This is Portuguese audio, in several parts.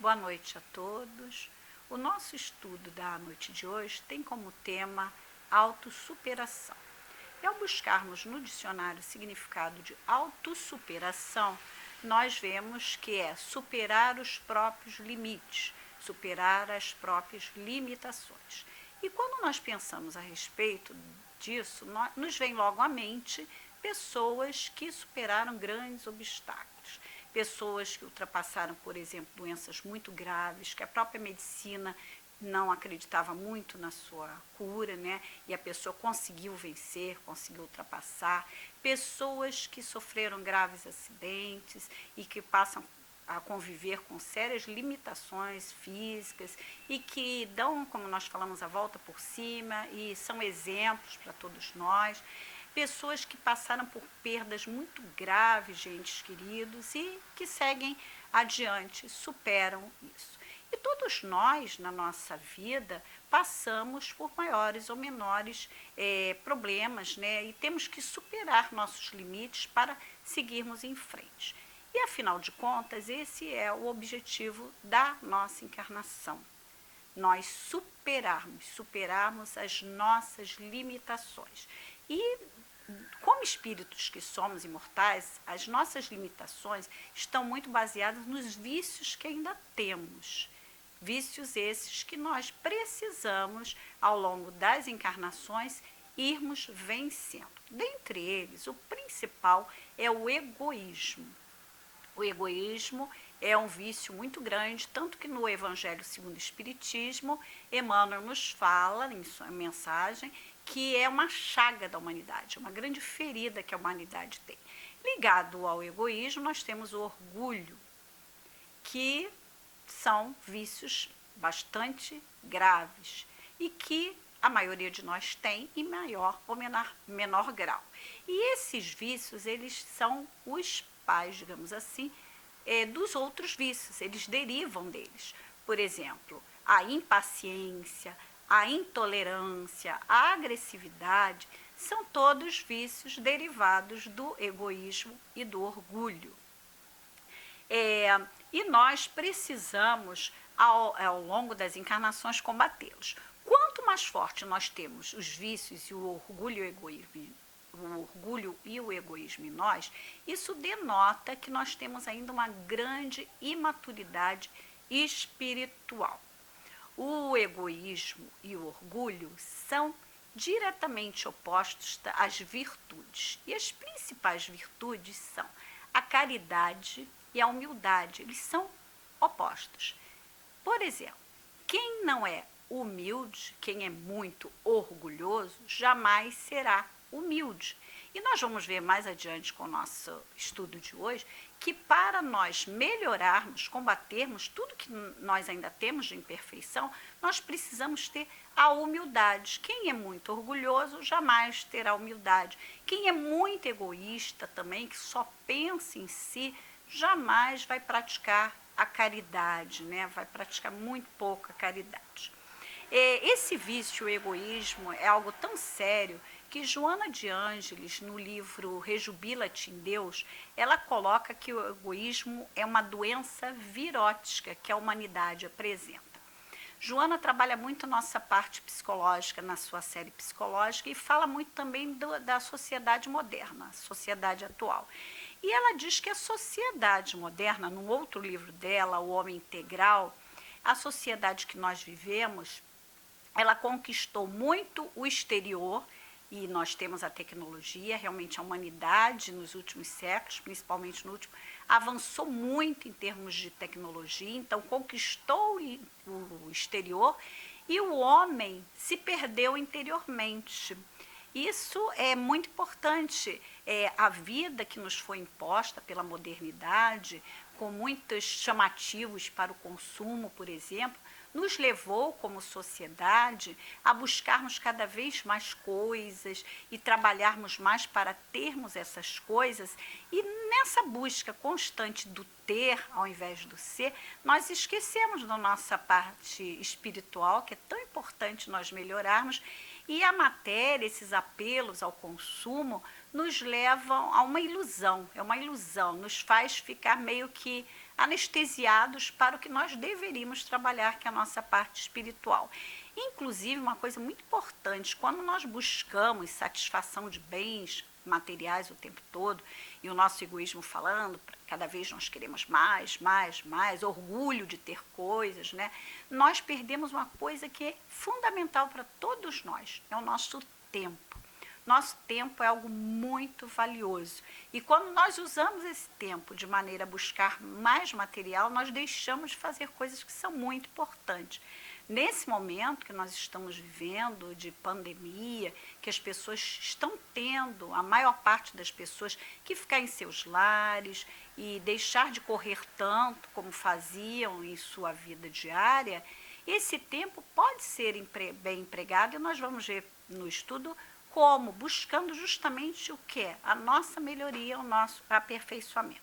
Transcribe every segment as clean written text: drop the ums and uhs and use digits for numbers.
Boa noite a todos. O nosso estudo da noite de hoje tem como tema autossuperação. E ao buscarmos no dicionário o significado de autossuperação, nós vemos que é superar os próprios limites, superar as próprias limitações. E quando nós pensamos a respeito disso, nos vem logo à mente pessoas que superaram grandes obstáculos, pessoas que ultrapassaram, por exemplo, doenças muito graves, que a própria medicina não acreditava muito na sua cura, né? E a pessoa conseguiu vencer, conseguiu ultrapassar. Pessoas que sofreram graves acidentes e que passam a conviver com sérias limitações físicas e que dão, como nós falamos, a volta por cima e são exemplos para todos nós. Pessoas que passaram por perdas muito graves de entes queridos e que seguem adiante, superam isso. E todos nós, na nossa vida, passamos por maiores ou menores problemas, né? E temos que superar nossos limites para seguirmos em frente. E, afinal de contas, esse é o objetivo da nossa encarnação. Nós superarmos as nossas limitações. E, como espíritos que somos imortais, as nossas limitações estão muito baseadas nos vícios que ainda temos. Vícios esses que nós precisamos, ao longo das encarnações, irmos vencendo. Dentre eles, o principal é o egoísmo. O egoísmo é um vício muito grande, tanto que no Evangelho segundo o Espiritismo, Emmanuel nos fala em sua mensagem que é uma chaga da humanidade, uma grande ferida que a humanidade tem. Ligado ao egoísmo, nós temos o orgulho, que são vícios bastante graves e que a maioria de nós tem em maior ou menor grau. E esses vícios, eles são os pais, digamos assim, dos outros vícios, eles derivam deles. Por exemplo, a impaciência, a intolerância, a agressividade, são todos vícios derivados do egoísmo e do orgulho. E nós precisamos, ao longo das encarnações, combatê-los. Quanto mais forte nós temos os vícios e o orgulho e o egoísmo em nós, isso denota que nós temos ainda uma grande imaturidade espiritual. O egoísmo e o orgulho são diretamente opostos às virtudes. E as principais virtudes são a caridade e a humildade. Eles são opostos. Por exemplo, quem não é humilde, quem é muito orgulhoso, jamais será humilde. E nós vamos ver mais adiante com o nosso estudo de hoje que para nós melhorarmos, combatermos tudo que nós ainda temos de imperfeição, nós precisamos ter a humildade. Quem é muito orgulhoso jamais terá humildade. Quem é muito egoísta também, que só pensa em si, jamais vai praticar a caridade, né? Vai praticar muito pouco a caridade. Esse vício, o egoísmo, é algo tão sério que Joana de Ângeles, no livro Rejubila-te em Deus, ela coloca que o egoísmo é uma doença virótica que a humanidade apresenta. Joana trabalha muito nossa parte psicológica na sua série psicológica e fala muito também da sociedade moderna, sociedade atual. E ela diz que a sociedade moderna, num outro livro dela, O Homem Integral, a sociedade que nós vivemos, ela conquistou muito o exterior, e nós temos a tecnologia, realmente a humanidade nos últimos séculos, principalmente no último, avançou muito em termos de tecnologia, então conquistou o exterior e o homem se perdeu interiormente. Isso é muito importante. A vida que nos foi imposta pela modernidade, com muitos chamativos para o consumo, por exemplo, nos levou, como sociedade, a buscarmos cada vez mais coisas e trabalharmos mais para termos essas coisas. E nessa busca constante do ter, ao invés do ser, nós esquecemos da nossa parte espiritual, que é tão importante nós melhorarmos, E a matéria, esses apelos ao consumo, nos levam a uma ilusão, é uma ilusão, nos faz ficar meio que anestesiados para o que nós deveríamos trabalhar, que é a nossa parte espiritual. Inclusive, uma coisa muito importante, quando nós buscamos satisfação de bens materiais o tempo todo, e o nosso egoísmo falando, cada vez nós queremos mais, mais, mais, orgulho de ter coisas, né? Nós perdemos uma coisa que é fundamental para todos nós, é o nosso tempo. Nosso tempo é algo muito valioso. E quando nós usamos esse tempo de maneira a buscar mais material, nós deixamos de fazer coisas que são muito importantes. Nesse momento que nós estamos vivendo de pandemia, que as pessoas estão tendo, a maior parte das pessoas, que ficar em seus lares e deixar de correr tanto como faziam em sua vida diária, esse tempo pode ser bem empregado e nós vamos ver no estudo como, buscando justamente o que? A nossa melhoria, o nosso aperfeiçoamento.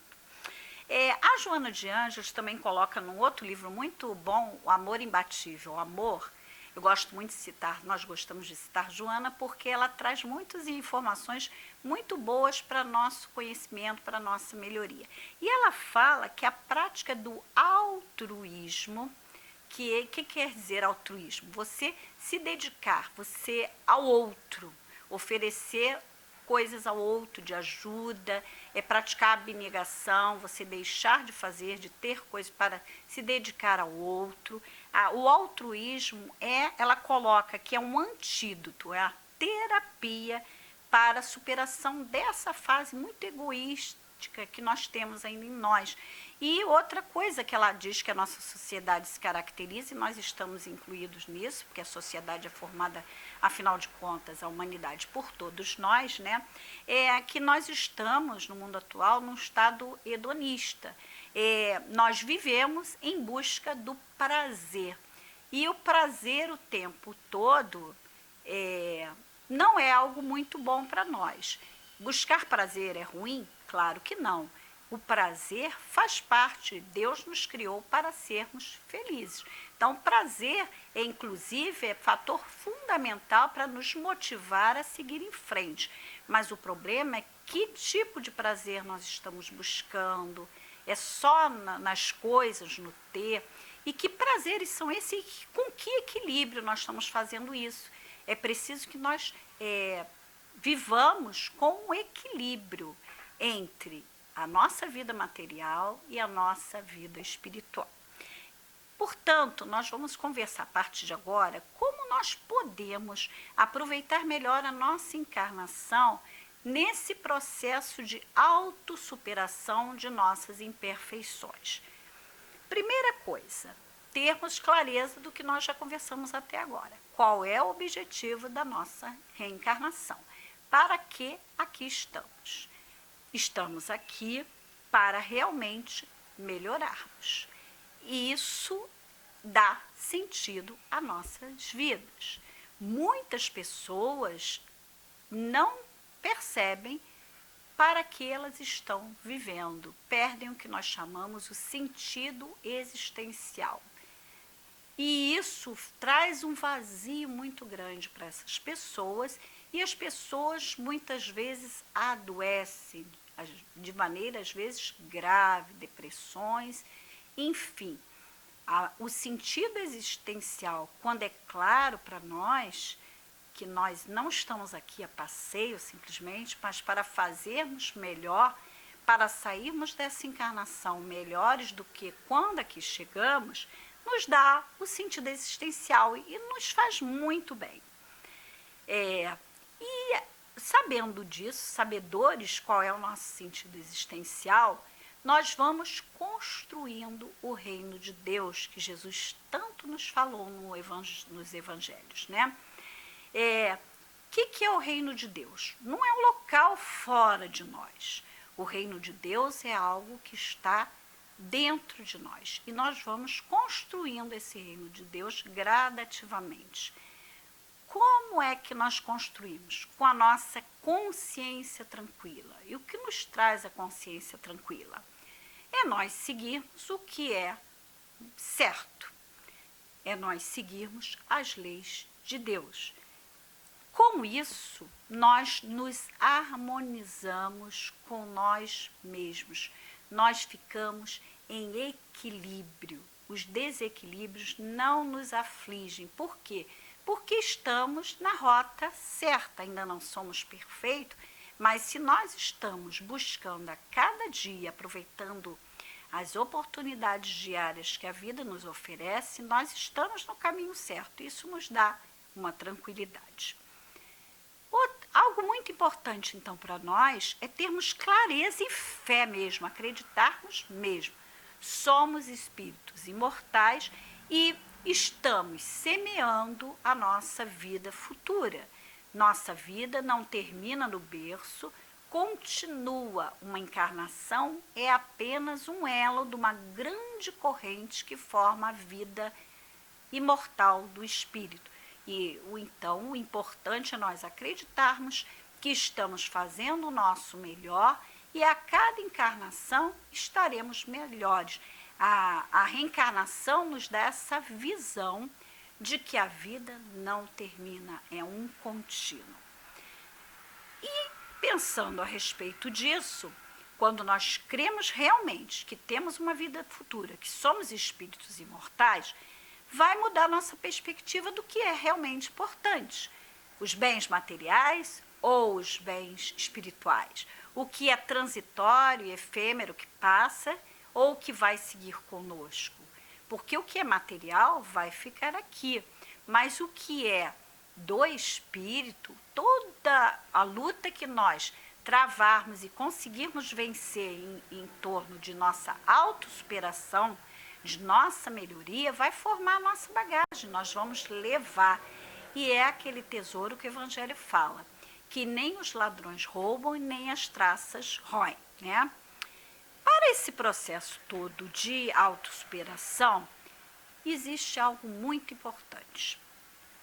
A Joana de Ângeles também coloca num outro livro muito bom, O Amor Imbatível. O amor, eu gosto muito de citar, nós gostamos de citar Joana, porque ela traz muitas informações muito boas para nosso conhecimento, para nossa melhoria. E ela fala que a prática do altruísmo, que quer dizer altruísmo? Você se dedicar, você ao outro, oferecer coisas ao outro de ajuda, praticar a abnegação, você deixar de fazer, de ter coisas para se dedicar ao outro. O altruísmo ela coloca que é um antídoto, é a terapia para a superação dessa fase muito egoísta que nós temos ainda em nós. E outra coisa que ela diz que a nossa sociedade se caracteriza, e nós estamos incluídos nisso, porque a sociedade é formada, afinal de contas, a humanidade por todos nós, né? É que nós estamos, no mundo atual, num estado hedonista. Nós vivemos em busca do prazer. E o prazer o tempo todo não é algo muito bom para nós. Buscar prazer é ruim? Claro que não. O prazer faz parte, Deus nos criou para sermos felizes. Então, prazer, inclusive, é fator fundamental para nos motivar a seguir em frente. Mas o problema é que tipo de prazer nós estamos buscando, é só nas coisas, no ter, e que prazeres são esses, com que equilíbrio nós estamos fazendo isso. É preciso que nós vivamos com um equilíbrio entre a nossa vida material e a nossa vida espiritual. Portanto, nós vamos conversar a partir de agora como nós podemos aproveitar melhor a nossa encarnação nesse processo de autossuperação de nossas imperfeições. Primeira coisa, termos clareza do que nós já conversamos até agora. Qual é o objetivo da nossa reencarnação? Para que aqui estamos? Estamos aqui para realmente melhorarmos. E isso dá sentido às nossas vidas. Muitas pessoas não percebem para que elas estão vivendo, perdem o que nós chamamos o sentido existencial. E isso traz um vazio muito grande para essas pessoas, e as pessoas muitas vezes adoecem de maneira às vezes grave, depressões, enfim. O sentido existencial, quando é claro para nós que nós não estamos aqui a passeio simplesmente, mas para fazermos melhor, para sairmos dessa encarnação melhores do que quando aqui chegamos, nos dá o sentido existencial e nos faz muito bem. E sabendo disso, sabedores qual é o nosso sentido existencial, nós vamos construindo o reino de Deus, que Jesus tanto nos falou nos evangelhos, né? Que é o reino de Deus? Não é um local fora de nós. O reino de Deus é algo que está dentro de nós. E nós vamos construindo esse reino de Deus gradativamente. Como é que nós construímos? Com a nossa consciência tranquila. E o que nos traz a consciência tranquila? É nós seguirmos o que é certo. É nós seguirmos as leis de Deus. Com isso, nós nos harmonizamos com nós mesmos. Nós ficamos em equilíbrio. Os desequilíbrios não nos afligem. Por quê? Porque estamos na rota certa. Ainda não somos perfeitos, mas se nós estamos buscando a cada dia, aproveitando as oportunidades diárias que a vida nos oferece, nós estamos no caminho certo. Isso nos dá uma tranquilidade. Algo muito importante, então, para nós é termos clareza e fé mesmo, acreditarmos mesmo. Somos espíritos imortais e estamos semeando a nossa vida futura. Nossa vida não termina no berço, continua. Uma encarnação é apenas um elo de uma grande corrente que forma a vida imortal do espírito. Então, o importante é nós acreditarmos que estamos fazendo o nosso melhor e a cada encarnação estaremos melhores. A reencarnação nos dá essa visão de que a vida não termina, é um contínuo. E pensando a respeito disso, quando nós cremos realmente que temos uma vida futura, que somos espíritos imortais, vai mudar nossa perspectiva do que é realmente importante. Os bens materiais ou os bens espirituais. O que é transitório e efêmero que passa ou que vai seguir conosco. Porque o que é material vai ficar aqui. Mas o que é do espírito, toda a luta que nós travarmos e conseguirmos vencer em torno de nossa autossuperação, de nossa melhoria, vai formar a nossa bagagem, nós vamos levar. E é aquele tesouro que o Evangelho fala, que nem os ladrões roubam e nem as traças roem, né? Para esse processo todo de autossuperação, existe algo muito importante.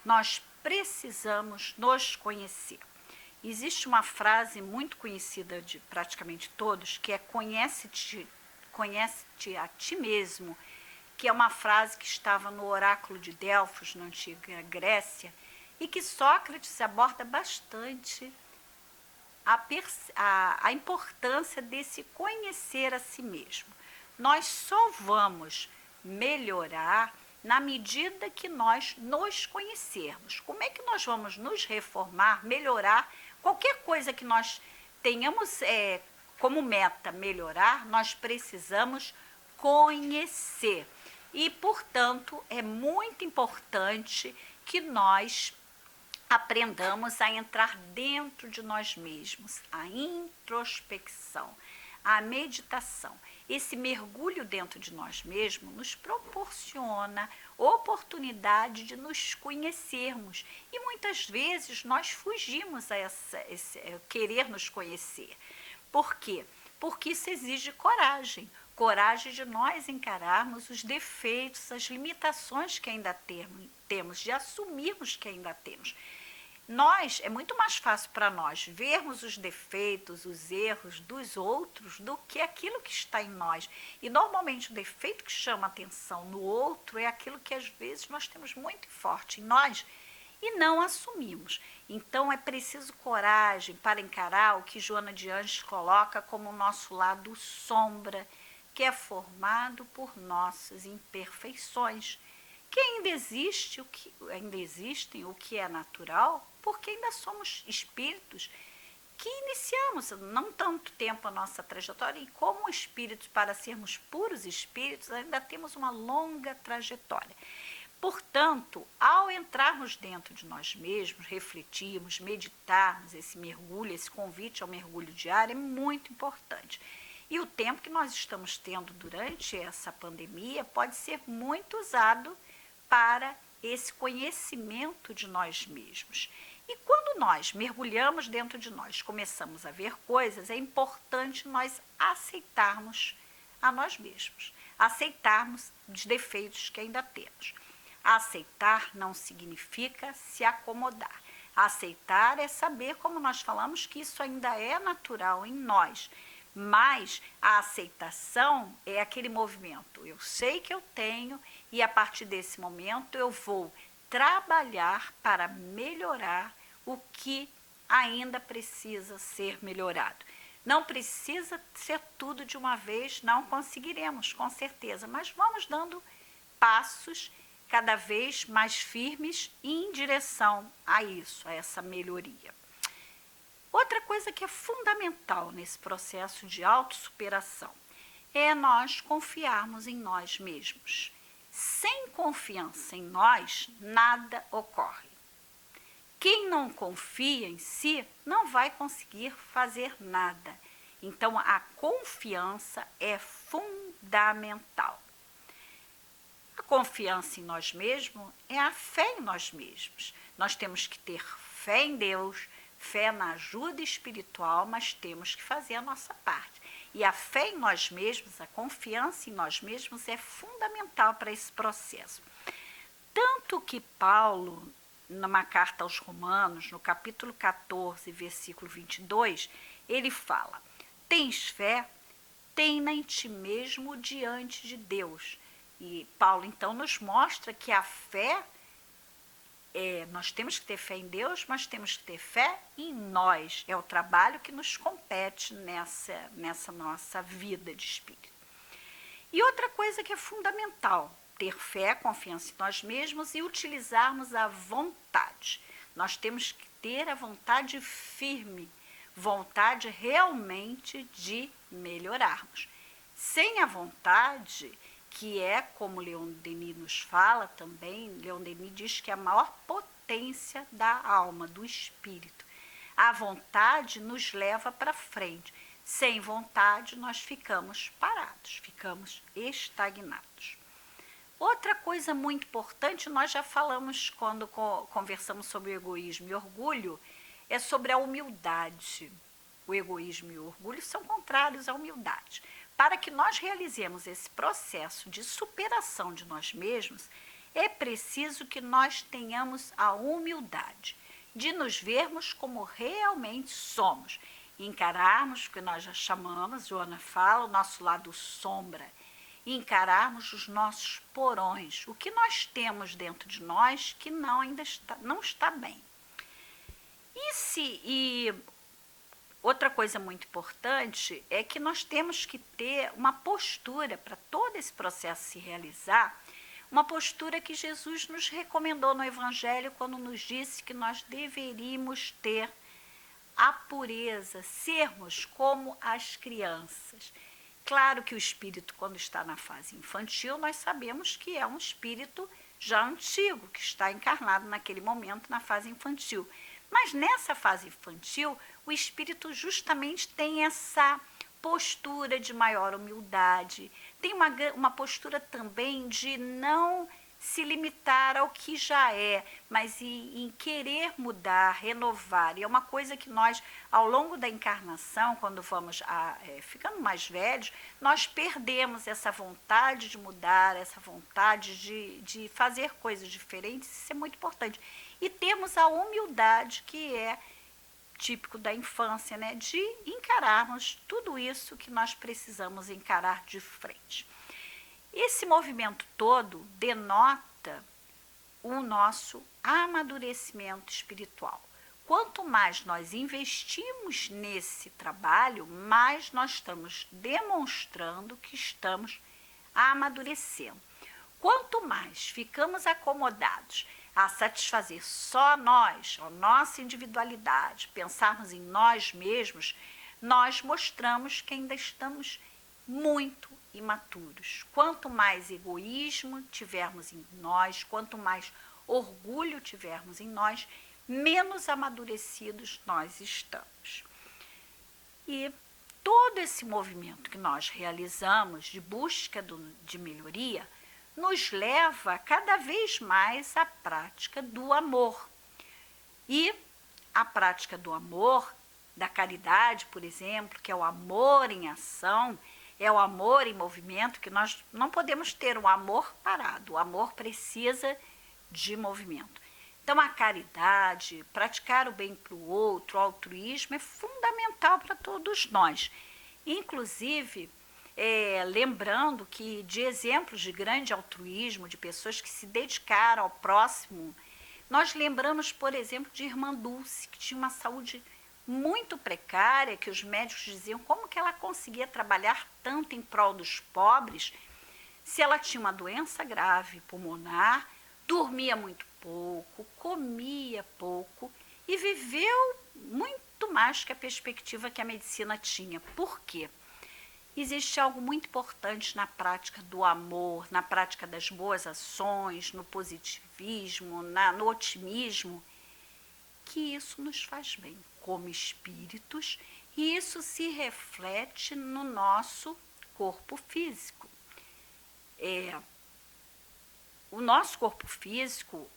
Nós precisamos nos conhecer. Existe uma frase muito conhecida de praticamente todos, que é conhece-te a ti mesmo, que é uma frase que estava no oráculo de Delfos, na antiga Grécia, e que Sócrates aborda bastante a importância desse conhecer a si mesmo. Nós só vamos melhorar na medida que nós nos conhecermos. Como é que nós vamos nos reformar, melhorar? Qualquer coisa que nós tenhamos como meta melhorar, nós precisamos conhecer. E, portanto, é muito importante que nós aprendamos a entrar dentro de nós mesmos, a introspecção, a meditação. Esse mergulho dentro de nós mesmos nos proporciona oportunidade de nos conhecermos. E muitas vezes nós fugimos a esse querer nos conhecer. Por quê? Porque isso exige coragem. Coragem de nós encararmos os defeitos, as limitações que ainda temos, de assumirmos que ainda temos. É muito mais fácil para nós vermos os defeitos, os erros dos outros do que aquilo que está em nós. E normalmente o defeito que chama atenção no outro é aquilo que às vezes nós temos muito forte em nós e não assumimos. Então é preciso coragem para encarar o que Joana de Ângeles coloca como o nosso lado sombra, que é formado por nossas imperfeições, que ainda existem o que é natural, porque ainda somos espíritos que iniciamos não tanto tempo a nossa trajetória, e como espíritos, para sermos puros espíritos, ainda temos uma longa trajetória. Portanto, ao entrarmos dentro de nós mesmos, refletirmos, meditarmos, esse mergulho, esse convite ao mergulho diário é muito importante. E o tempo que nós estamos tendo durante essa pandemia pode ser muito usado para esse conhecimento de nós mesmos. E quando nós mergulhamos dentro de nós, começamos a ver coisas, é importante nós aceitarmos a nós mesmos, aceitarmos os defeitos que ainda temos. Aceitar não significa se acomodar. Aceitar é saber, como nós falamos, que isso ainda é natural em nós. Mas a aceitação é aquele movimento. Eu sei que eu tenho e a partir desse momento eu vou trabalhar para melhorar o que ainda precisa ser melhorado. Não precisa ser tudo de uma vez, não conseguiremos, com certeza, mas vamos dando passos cada vez mais firmes em direção a isso, a essa melhoria. Outra coisa que é fundamental nesse processo de autossuperação é nós confiarmos em nós mesmos. Sem confiança em nós, nada ocorre. Quem não confia em si não vai conseguir fazer nada. Então, a confiança é fundamental. A confiança em nós mesmos é a fé em nós mesmos. Nós temos que ter fé em Deus, fé na ajuda espiritual, mas temos que fazer a nossa parte. E a fé em nós mesmos, a confiança em nós mesmos é fundamental para esse processo. Tanto que Paulo, numa carta aos Romanos, no capítulo 14, versículo 22, ele fala: tens fé? Tem-na em ti mesmo diante de Deus. E Paulo, então, nos mostra que a fé, nós temos que ter fé em Deus, mas temos que ter fé em nós. É o trabalho que nos compete nessa nossa vida de espírito. E outra coisa que é fundamental, ter fé, confiança em nós mesmos e utilizarmos a vontade. Nós temos que ter a vontade firme, vontade realmente de melhorarmos. Sem a vontade, que é como Leon Denis nos fala também, Leon Denis diz que é a maior potência da alma, do espírito. A vontade nos leva para frente. Sem vontade, nós ficamos parados, ficamos estagnados. Outra coisa muito importante, nós já falamos quando conversamos sobre o egoísmo e orgulho, é sobre a humildade. O egoísmo e o orgulho são contrários à humildade. Para que nós realizemos esse processo de superação de nós mesmos, é preciso que nós tenhamos a humildade de nos vermos como realmente somos, encararmos o que nós já chamamos, Joana fala, o nosso lado sombra, encararmos os nossos porões, o que nós temos dentro de nós que não está bem. E outra coisa muito importante é que nós temos que ter uma postura para todo esse processo se realizar, uma postura que Jesus nos recomendou no Evangelho quando nos disse que nós deveríamos ter a pureza, sermos como as crianças. Claro que o espírito, quando está na fase infantil, nós sabemos que é um espírito já antigo, que está encarnado naquele momento na fase infantil. Mas nessa fase infantil, o espírito justamente tem essa postura de maior humildade, tem uma postura também de não se limitar ao que já é, mas em querer mudar, renovar. E é uma coisa que nós, ao longo da encarnação, quando vamos ficando mais velhos, nós perdemos essa vontade de mudar, essa vontade de fazer coisas diferentes. Isso é muito importante. E temos a humildade, que é típico da infância, né, de encararmos tudo isso que nós precisamos encarar de frente. Esse movimento todo denota o nosso amadurecimento espiritual. Quanto mais nós investimos nesse trabalho, mais nós estamos demonstrando que estamos amadurecendo. Quanto mais ficamos acomodados a satisfazer só nós, a nossa individualidade, pensarmos em nós mesmos, nós mostramos que ainda estamos muito imaturos. Quanto mais egoísmo tivermos em nós, quanto mais orgulho tivermos em nós, menos amadurecidos nós estamos. E todo esse movimento que nós realizamos de busca de melhoria nos leva cada vez mais à prática do amor. E a prática do amor, da caridade, por exemplo, que é o amor em ação, é o amor em movimento, que nós não podemos ter um amor parado. O amor precisa de movimento. Então, a caridade, praticar o bem para o outro, o altruísmo é fundamental para todos nós. Inclusive, lembrando que de exemplos de grande altruísmo, de pessoas que se dedicaram ao próximo, Nós lembramos, por exemplo, de Irmã Dulce, que tinha uma saúde muito precária, que os médicos diziam como que ela conseguia trabalhar tanto em prol dos pobres, se ela tinha uma doença grave pulmonar, dormia muito pouco, comia pouco e viveu muito mais que a perspectiva que a medicina tinha. Por quê? Existe algo muito importante na prática do amor, na prática das boas ações, no positivismo, no otimismo, que isso nos faz bem como espíritos e isso se reflete no nosso corpo físico. O nosso corpo físico,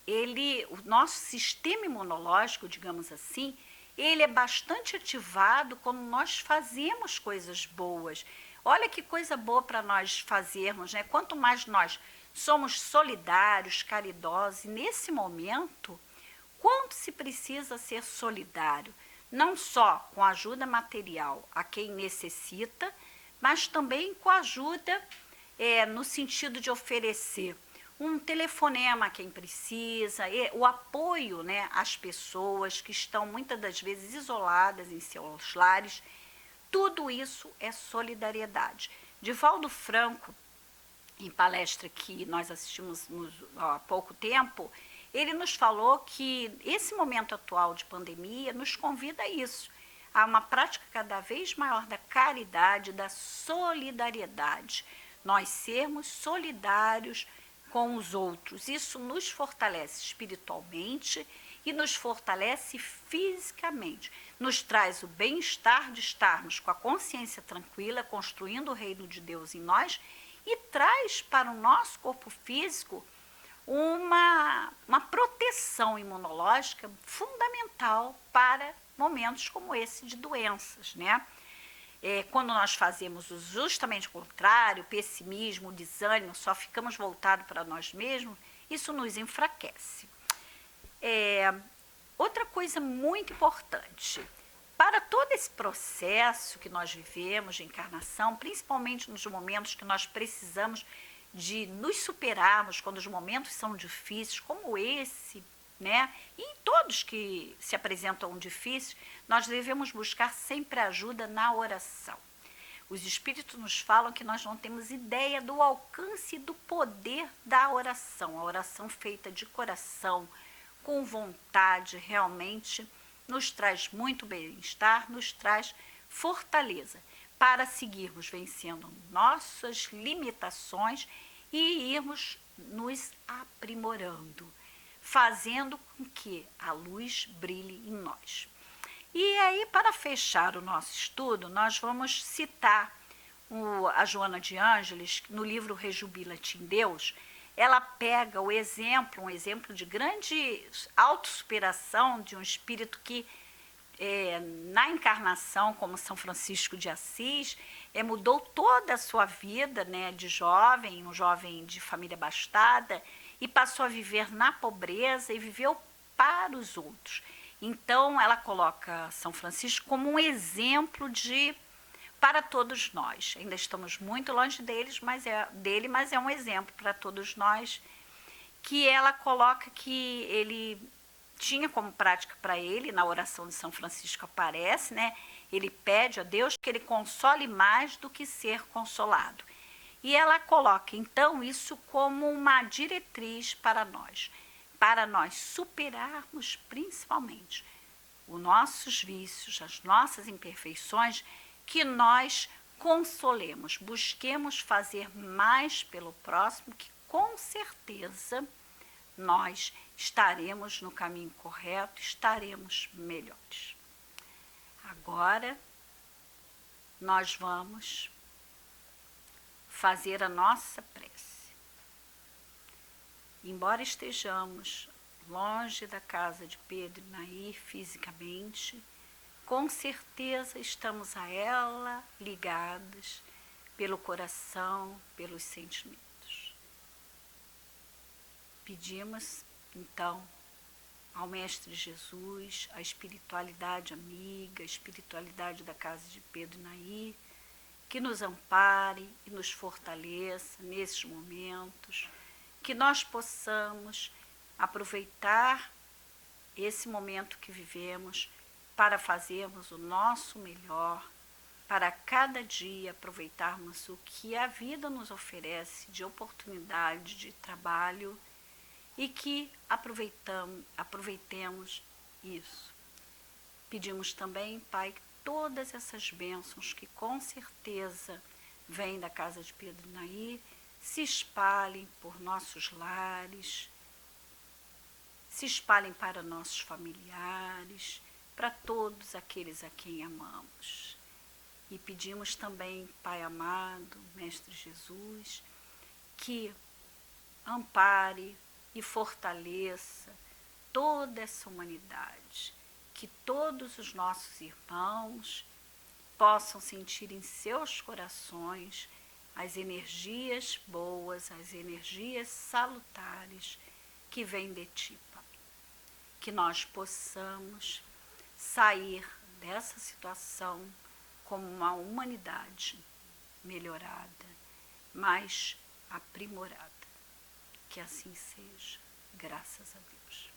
o nosso sistema imunológico, digamos assim, ele é bastante ativado quando nós fazemos coisas boas. Olha que coisa boa para nós fazermos, né? Quanto mais nós somos solidários, caridosos, e nesse momento, quanto se precisa ser solidário, não só com ajuda material a quem necessita, mas também com ajuda no sentido de oferecer um telefonema a quem precisa, o apoio, né, às pessoas que estão muitas das vezes isoladas em seus lares. Tudo isso é solidariedade. Divaldo Franco, em palestra que nós assistimos há pouco tempo, ele nos falou que esse momento atual de pandemia nos convida a isso, a uma prática cada vez maior da caridade, da solidariedade. Nós sermos solidários com os outros. Isso nos fortalece espiritualmente e nos fortalece fisicamente. Nos traz o bem-estar de estarmos com a consciência tranquila, construindo o reino de Deus em nós, e traz para o nosso corpo físico uma proteção imunológica fundamental para momentos como esse de doenças, né? Quando nós fazemos justamente o contrário, o pessimismo, o desânimo, só ficamos voltados para nós mesmos, isso nos enfraquece. Outra coisa muito importante, para todo esse processo que nós vivemos de encarnação, principalmente nos momentos que nós precisamos de nos superarmos, quando os momentos são difíceis, como esse, né? E todos que se apresentam difíceis, nós devemos buscar sempre ajuda na oração. Os espíritos nos falam que nós não temos ideia do alcance e do poder da oração. A oração feita de coração, com vontade, realmente nos traz muito bem-estar, nos traz fortaleza para seguirmos vencendo nossas limitações e irmos nos aprimorando, fazendo com que a luz brilhe em nós. E aí, para fechar o nosso estudo, nós vamos citar a Joana de Ângeles, no livro Rejubila-te em Deus. Ela pega um exemplo de grande autossuperação de um espírito que, na encarnação, como São Francisco de Assis, mudou toda a sua vida, né, de jovem, um jovem de família abastada, e passou a viver na pobreza e viveu para os outros. Então, ela coloca São Francisco como um exemplo para todos nós. Ainda estamos muito longe dele, mas é um exemplo para todos nós, que ela coloca que ele tinha como prática para ele, na oração de São Francisco aparece, né? Ele pede a Deus que ele console mais do que ser consolado. E ela coloca, então, isso como uma diretriz para nós superarmos principalmente os nossos vícios, as nossas imperfeições, que nós consolemos, busquemos fazer mais pelo próximo, que com certeza nós estaremos no caminho correto, estaremos melhores. Agora, nós vamos fazer a nossa prece. Embora estejamos longe da casa de Pedro e Nair fisicamente, com certeza estamos a ela ligados pelo coração, pelos sentimentos. Pedimos, então, ao Mestre Jesus, a espiritualidade amiga, a espiritualidade da casa de Pedro e Nair, que nos ampare e nos fortaleça nesses momentos, que nós possamos aproveitar esse momento que vivemos para fazermos o nosso melhor, para cada dia aproveitarmos o que a vida nos oferece de oportunidade de trabalho e que aproveitemos isso. Pedimos também, Pai, que todas essas bênçãos que com certeza vêm da casa de Pedro Nair se espalhem por nossos lares, se espalhem para nossos familiares, para todos aqueles a quem amamos. E pedimos também, Pai amado, Mestre Jesus, que ampare e fortaleça toda essa humanidade, que todos os nossos irmãos possam sentir em seus corações as energias boas, as energias salutares que vêm de Ti, Pai. Que nós possamos sair dessa situação como uma humanidade melhorada, mais aprimorada. Que assim seja, graças a Deus.